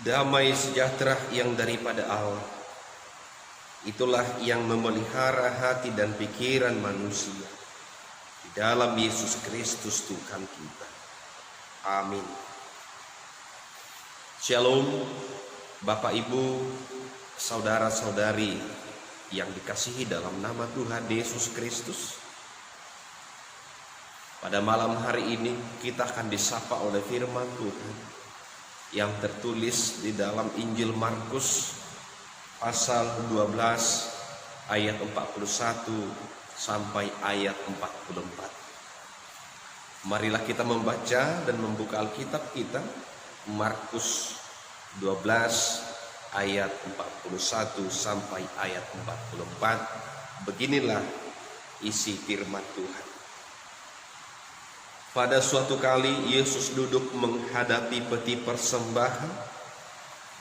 Damai sejahtera yang daripada Allah, itulah yang memelihara hati dan pikiran manusia di dalam Yesus Kristus Tuhan kita. Amin. Shalom, Bapak Ibu, saudara-saudari yang dikasihi dalam nama Tuhan Yesus Kristus. Pada malam hari ini kita akan disapa oleh firman Tuhan yang tertulis di dalam Injil Markus pasal 12 ayat 41 sampai ayat 44. Marilah kita membaca dan membuka Alkitab kita, Markus 12 ayat 41 sampai ayat 44. Beginilah isi firman Tuhan. Pada suatu kali Yesus duduk menghadapi peti persembahan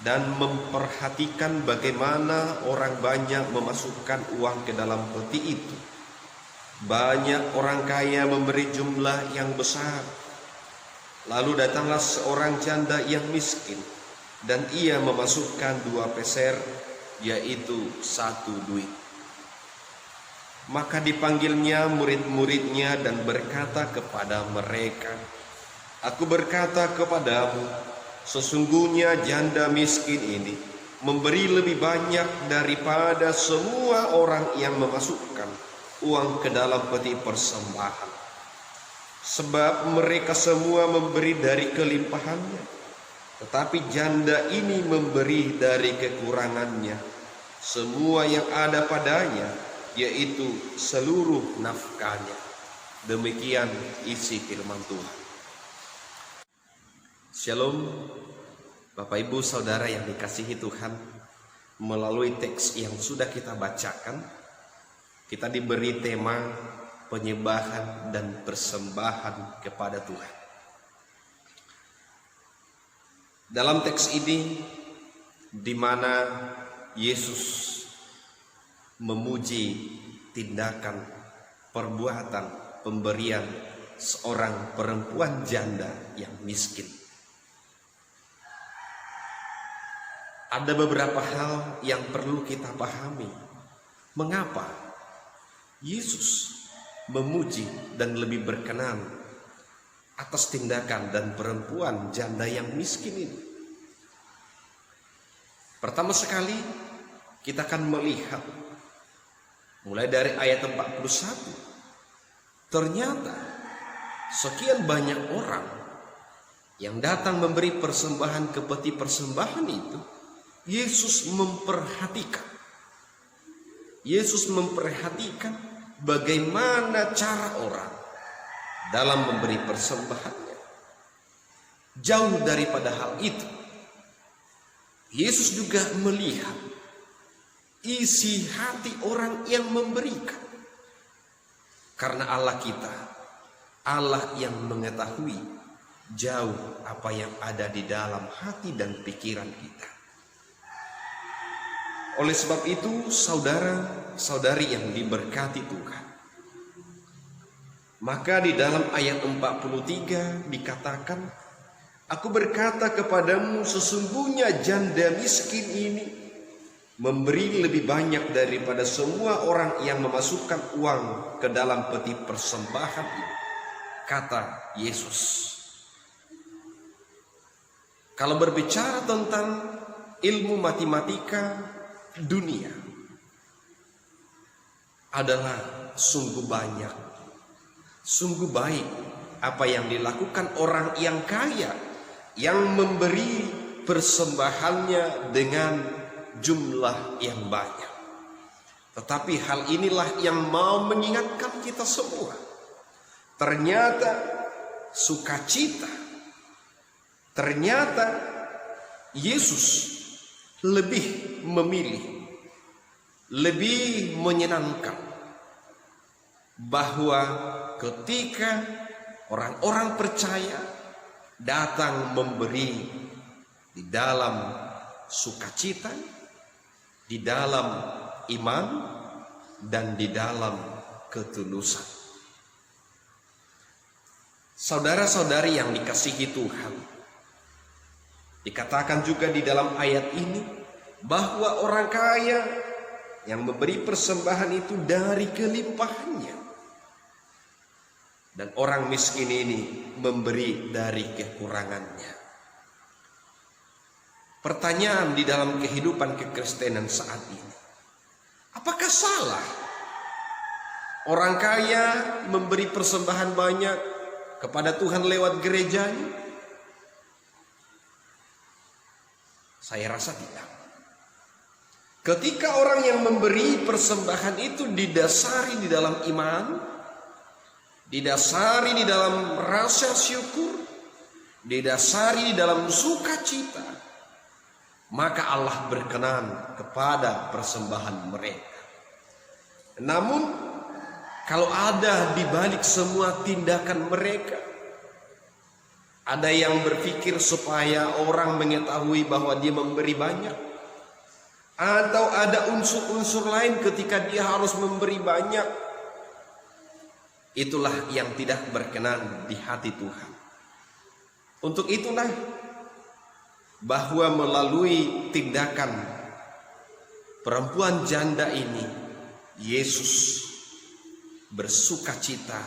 dan memperhatikan bagaimana orang banyak memasukkan uang ke dalam peti itu. Banyak orang kaya memberi jumlah yang besar. Lalu datanglah seorang janda yang miskin, dan ia memasukkan 2 peser, yaitu 1 duit. Maka dipanggilnya murid-muridnya dan berkata kepada mereka, "Aku berkata kepadamu, sesungguhnya janda miskin ini memberi lebih banyak daripada semua orang yang memasukkan uang ke dalam peti persembahan. Sebab mereka semua memberi dari kelimpahannya, tetapi janda ini memberi dari kekurangannya, semua yang ada padanya, yaitu seluruh nafkahnya." Demikian isi firman Tuhan. Shalom, Bapak Ibu Saudara yang dikasihi Tuhan. Melalui teks yang sudah kita bacakan, kita diberi tema penyembahan dan persembahan kepada Tuhan. Dalam teks ini, di mana Yesus memuji tindakan perbuatan pemberian seorang perempuan janda yang miskin. Ada beberapa hal yang perlu kita pahami. Mengapa Yesus memuji dan lebih berkenan atas tindakan dan perempuan janda yang miskin ini? Pertama sekali, kita akan melihat mulai dari ayat 41. Ternyata sekian banyak orang yang datang memberi persembahan ke peti persembahan itu, Yesus memperhatikan. Yesus memperhatikan bagaimana cara orang dalam memberi persembahannya. Jauh daripada hal itu, Yesus juga melihat isi hati orang yang memberikan. Karena Allah kita, Allah yang mengetahui jauh apa yang ada di dalam hati dan pikiran kita. Oleh sebab itu, saudara-saudari yang diberkati Tuhan, maka di dalam ayat 43 dikatakan, "Aku berkata kepadamu, sesungguhnya janda miskin ini memberi lebih banyak daripada semua orang yang memasukkan uang ke dalam peti persembahan ini," kata Yesus. Kalau berbicara tentang ilmu matematika dunia, adalah sungguh banyak, sungguh baik apa yang dilakukan orang yang kaya, yang memberi persembahannya dengan jumlah yang banyak. Tetapi hal inilah yang mau mengingatkan kita semua. Ternyata sukacita, ternyata Yesus lebih memilih, lebih menyenangkan bahwa ketika orang-orang percaya datang memberi di dalam sukacita, di dalam iman, dan di dalam ketulusan. Saudara-saudari yang dikasihi Tuhan, Dikatakan juga di dalam ayat ini bahwa orang kaya yang memberi persembahan itu dari kelimpahannya, dan orang miskin ini memberi dari kekurangannya. Pertanyaan di dalam kehidupan kekristenan saat ini, apakah salah orang kaya memberi persembahan banyak kepada Tuhan lewat gerejanya? Saya rasa tidak. Ketika orang yang memberi persembahan itu didasari di dalam iman, didasari di dalam rasa syukur, didasari di dalam sukacita, maka Allah berkenan kepada persembahan mereka. Namun kalau ada di balik semua tindakan mereka, ada yang berpikir supaya orang mengetahui bahwa dia memberi banyak, atau ada unsur-unsur lain ketika dia harus memberi banyak, itulah yang tidak berkenan di hati Tuhan. Untuk itulah bahwa melalui tindakan perempuan janda ini, Yesus bersukacita,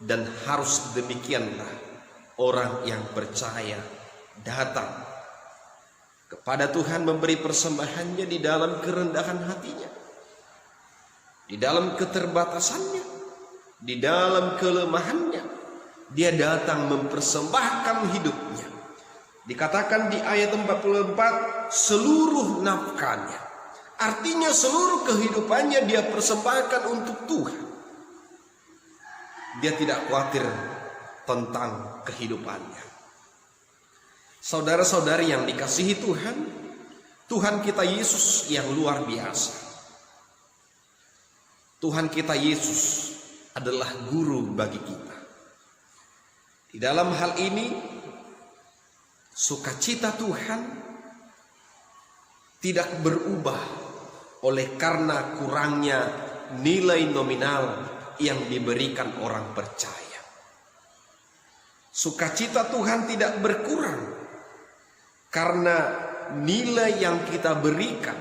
dan harus demikianlah orang yang percaya datang kepada Tuhan memberi persembahannya di dalam kerendahan hatinya, di dalam keterbatasannya, di dalam kelemahannya. Dia datang mempersembahkan hidupnya. Dikatakan di ayat 44, seluruh nafkahnya, artinya seluruh kehidupannya dia persembahkan untuk Tuhan. Dia tidak khawatir tentang kehidupannya. Saudara-saudari yang dikasihi Tuhan, Tuhan kita Yesus yang luar biasa. Tuhan kita Yesus adalah guru bagi kita. Di dalam hal ini, sukacita Tuhan tidak berubah oleh karena kurangnya nilai nominal yang diberikan orang percaya. Sukacita Tuhan tidak berkurang karena nilai yang kita berikan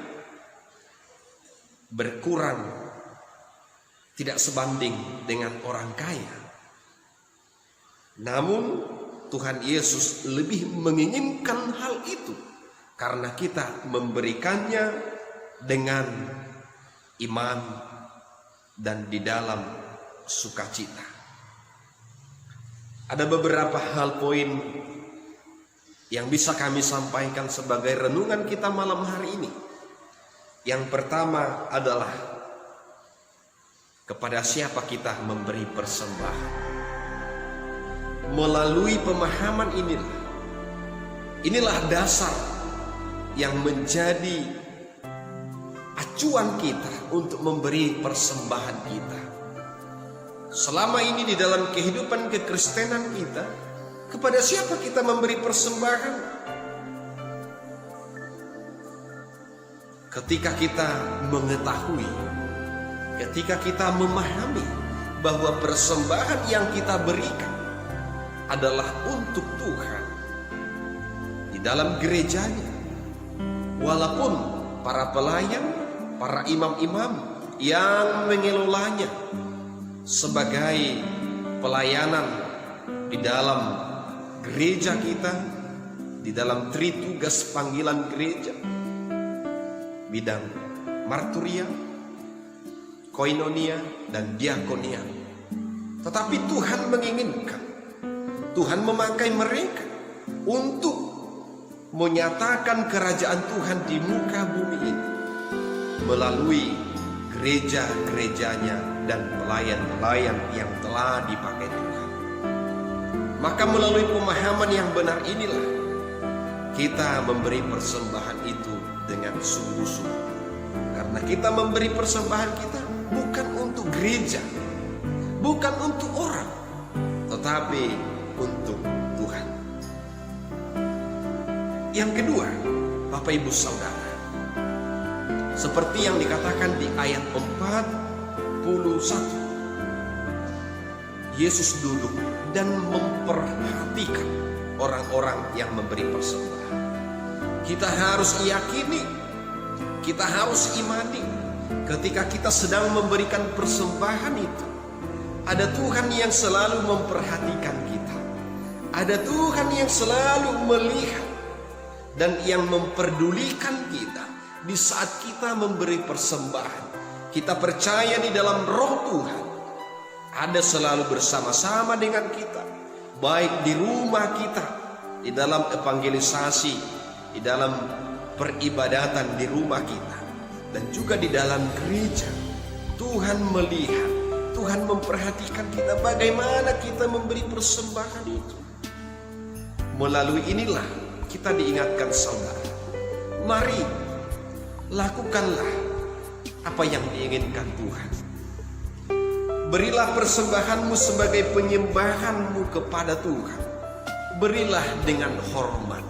berkurang, tidak sebanding dengan orang kaya. Namun Tuhan Yesus lebih menginginkan hal itu karena kita memberikannya dengan iman dan di dalam sukacita. Ada beberapa hal poin yang bisa kami sampaikan sebagai renungan kita malam hari ini. Yang pertama adalah kepada siapa kita memberi persembahan. Melalui pemahaman inilah dasar yang menjadi acuan kita untuk memberi persembahan kita. Selama ini di dalam kehidupan kekristenan kita, kepada siapa kita memberi persembahan? Ketika kita mengetahui, ketika kita memahami bahwa persembahan yang kita berikan adalah untuk Tuhan di dalam gerejanya, walaupun para pelayan, para imam-imam yang mengelolanya sebagai pelayanan di dalam gereja kita, di dalam tritugas panggilan gereja, bidang marturia, koinonia, dan diakonia. Tetapi Tuhan menginginkan, Tuhan memakai mereka untuk menyatakan kerajaan Tuhan di muka bumi ini melalui gereja-gerejanya dan pelayan-pelayan yang telah dipakai Tuhan. Maka melalui pemahaman yang benar inilah kita memberi persembahan itu dengan sungguh-sungguh. Karena kita memberi persembahan kita bukan untuk gereja, bukan untuk orang, tetapi untuk Tuhan. Yang kedua, Bapak Ibu Saudara, seperti yang dikatakan di ayat 41, Yesus duduk dan memperhatikan orang-orang yang memberi persembahan. Kita harus yakini, kita harus imani, ketika kita sedang memberikan persembahan itu, ada Tuhan yang selalu memperhatikan kita. Ada Tuhan yang selalu melihat dan yang memperdulikan kita di saat kita memberi persembahan. Kita percaya di dalam Roh Tuhan ada selalu bersama-sama dengan kita, baik di rumah kita, di dalam evangelisasi, di dalam peribadatan di rumah kita, dan juga di dalam gereja. Tuhan melihat, Tuhan memperhatikan kita bagaimana kita memberi persembahan itu. Melalui inilah kita diingatkan, saudara, mari lakukanlah apa yang diinginkan Tuhan. Berilah persembahanmu sebagai penyembahanmu kepada Tuhan. Berilah dengan hormat,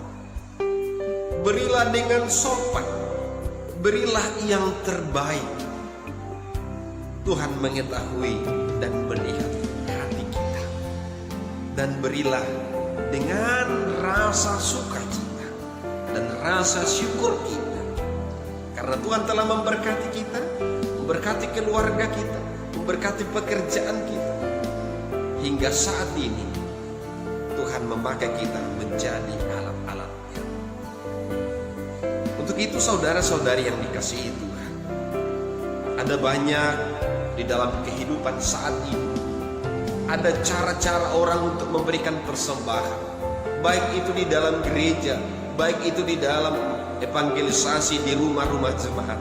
berilah dengan sopan, berilah yang terbaik. Tuhan mengetahui dan melihat hati kita. Dan berilah dengan rasa sukacita dan rasa syukur kita, karena Tuhan telah memberkati kita, memberkati keluarga kita, memberkati pekerjaan kita. Hingga saat ini Tuhan memakai kita menjadi alat-alatnya. Untuk itu saudara-saudari yang dikasihi Tuhan, ada banyak di dalam kehidupan saat ini, ada cara-cara orang untuk memberikan persembahan, baik itu di dalam gereja, baik itu di dalam evangelisasi di rumah-rumah jemaat.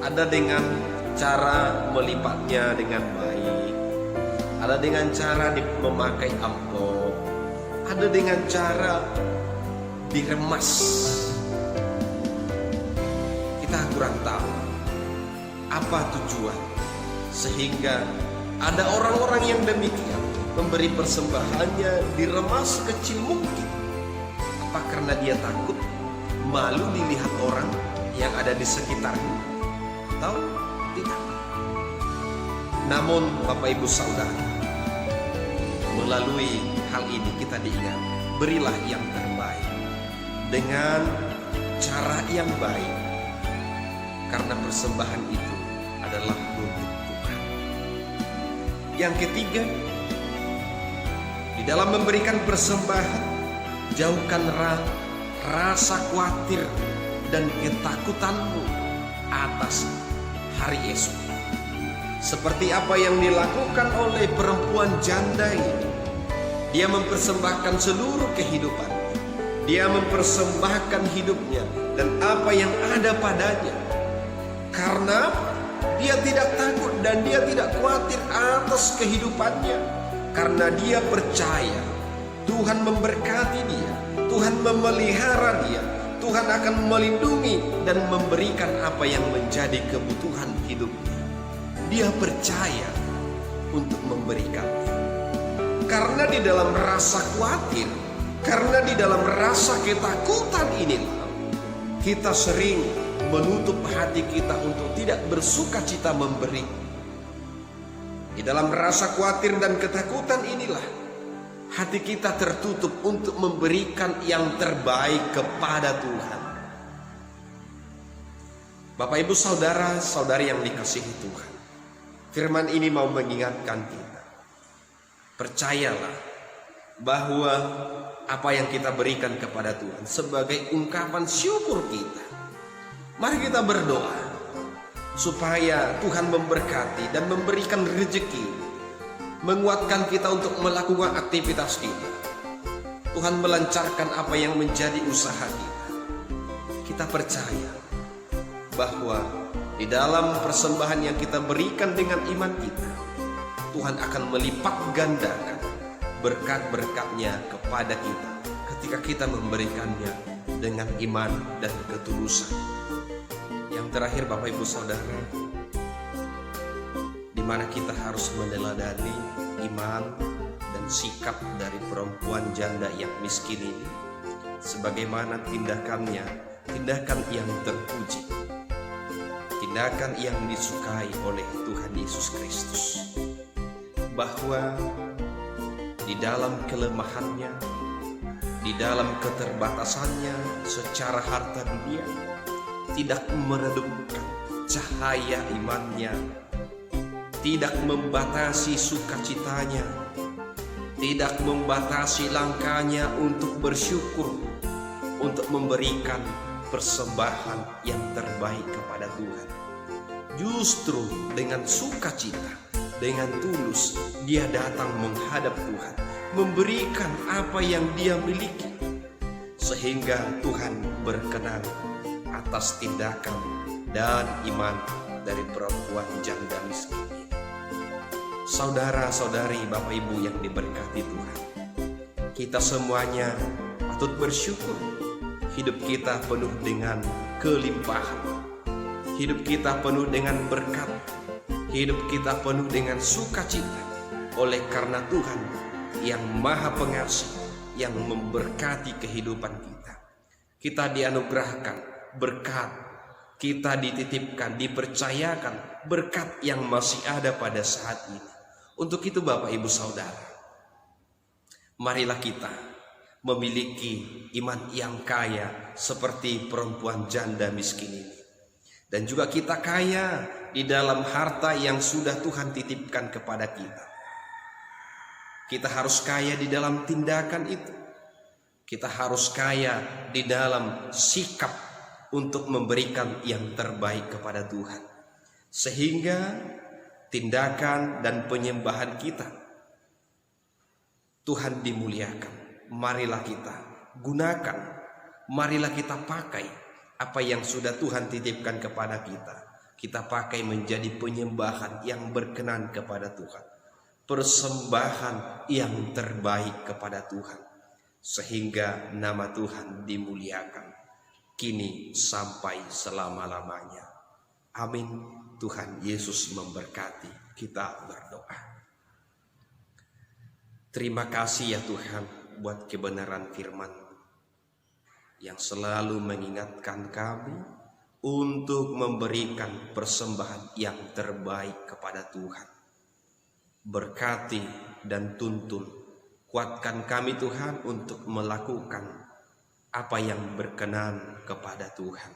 Ada dengan cara melipatnya dengan baik, ada dengan cara memakai amplop, ada dengan cara diremas. Kita kurang tahu apa tujuan, sehingga ada orang-orang yang demikian memberi persembahannya diremas kecil mungkin. Apa karena dia takut, malu dilihat orang yang ada di sekitarnya? Tahu? Tidak. Namun Bapak Ibu Saudara, melalui hal ini kita diingat, berilah yang terbaik dengan cara yang baik, karena persembahan itu adalah untuk Tuhan. Yang ketiga, di dalam memberikan persembahan, jauhkan rasa khawatir dan ketakutanmu atas hari esok. Seperti apa yang dilakukan oleh perempuan janda ini. Dia mempersembahkan seluruh kehidupan. Dia mempersembahkan hidupnya dan apa yang ada padanya. Karena dia tidak takut dan dia tidak khawatir atas kehidupannya. Karena dia percaya Tuhan memberkati dia, Tuhan memelihara dia, Tuhan akan melindungi dan memberikan apa yang menjadi kebutuhan hidupnya. Dia percaya untuk memberikannya. Karena di dalam rasa khawatir, karena di dalam rasa ketakutan inilah kita sering menutup hati kita untuk tidak bersuka cita memberi. Di dalam rasa khawatir dan ketakutan inilah hati kita tertutup untuk memberikan yang terbaik kepada Tuhan. Bapak Ibu saudara-saudari yang dikasihi Tuhan, firman ini mau mengingatkan kita. Percayalah bahwa apa yang kita berikan kepada Tuhan sebagai ungkapan syukur kita. Mari kita berdoa supaya Tuhan memberkati dan memberikan rezeki, menguatkan kita untuk melakukan aktivitas kita. Tuhan melancarkan apa yang menjadi usaha kita. Kita percaya bahwa di dalam persembahan yang kita berikan dengan iman kita, Tuhan akan melipat gandakan berkat-berkatnya kepada kita ketika kita memberikannya dengan iman dan ketulusan. Yang terakhir Bapak Ibu Saudara, di mana kita harus meneladani iman dan sikap dari perempuan janda yang miskin ini, sebagaimana tindakannya, tindakan yang terpuji, tindakan yang disukai oleh Tuhan Yesus Kristus, bahwa di dalam kelemahannya, di di dalam keterbatasannya secara harta dunia, tidak meredupkan cahaya imannya, tidak membatasi sukacitanya, tidak membatasi langkahnya untuk bersyukur, untuk memberikan persembahan yang terbaik kepada Tuhan. Justru dengan sukacita, dengan tulus, dia datang menghadap Tuhan, memberikan apa yang dia miliki, sehingga Tuhan berkenan atas tindakan dan iman dari perempuan janda miskin. Saudara-saudari, Bapak Ibu yang diberkati Tuhan, kita semuanya patut bersyukur. Hidup kita penuh dengan kelimpahan, hidup kita penuh dengan berkat, hidup kita penuh dengan sukacita, oleh karena Tuhan yang Maha Pengasih, yang memberkati kehidupan kita. Kita dianugerahkan berkat, kita dititipkan, dipercayakan berkat yang masih ada pada saat ini. Untuk itu Bapak Ibu Saudara, marilah kita memiliki iman yang kaya seperti perempuan janda miskin ini. Dan juga kita kaya di dalam harta yang sudah Tuhan titipkan kepada kita. Kita harus kaya di dalam tindakan itu. Kita harus kaya di dalam sikap untuk memberikan yang terbaik kepada Tuhan. Sehingga tindakan dan penyembahan kita, Tuhan dimuliakan. Marilah kita gunakan, marilah kita pakai apa yang sudah Tuhan titipkan kepada kita. Kita pakai menjadi penyembahan yang berkenan kepada Tuhan, persembahan yang terbaik kepada Tuhan, sehingga nama Tuhan dimuliakan kini sampai selama-lamanya. Amin. Tuhan Yesus memberkati. Kita berdoa. Terima kasih ya Tuhan buat kebenaran firman yang selalu mengingatkan kami untuk memberikan persembahan yang terbaik kepada Tuhan. Berkati dan tuntun, kuatkan kami Tuhan untuk melakukan apa yang berkenan kepada Tuhan.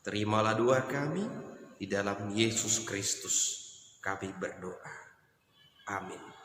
Terimalah doa kami, di dalam Yesus Kristus kami berdoa. Amin.